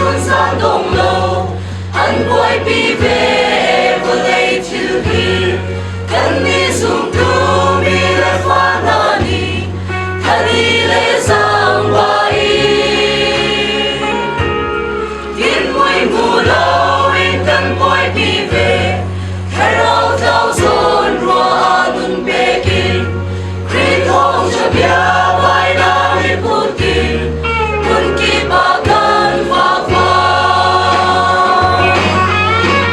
xuân sang đồng lâu hắn quay bi về vừa lấy chữ đi thân mi sung tu mi lại pha na ni thân đi lệ sang vai thiên mùi mù lâu in thân quay bi về khai rau rau rôn rùa anun bê kinh kri thong cho bia vai na mi putin mun ki ba kan va va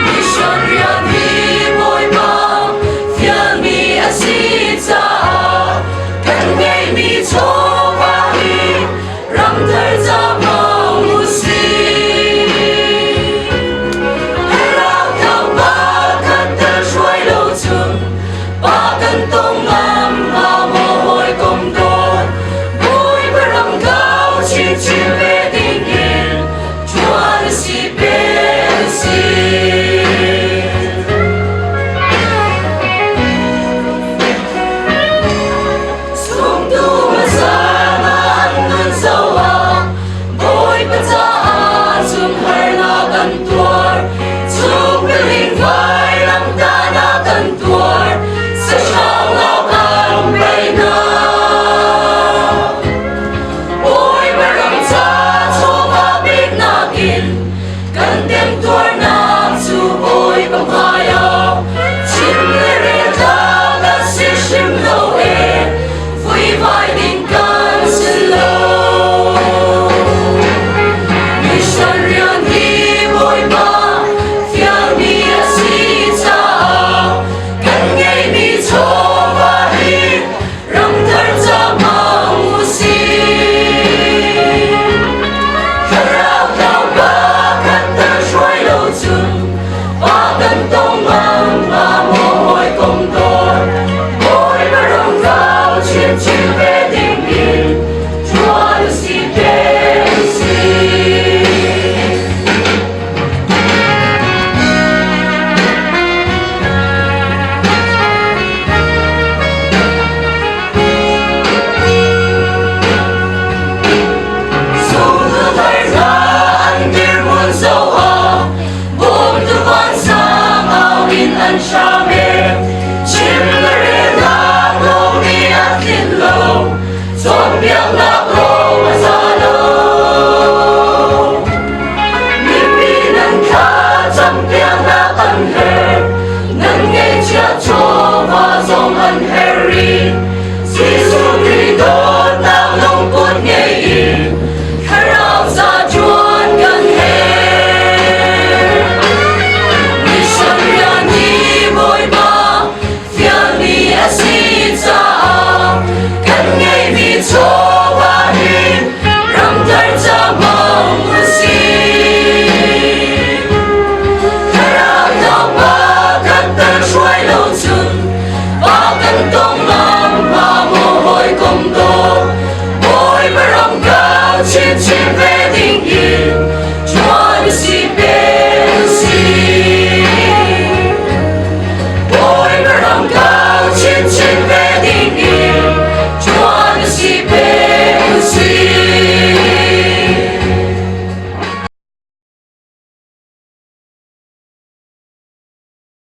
mission rian hi moi ma fian mi a si cha kan ngai mi cho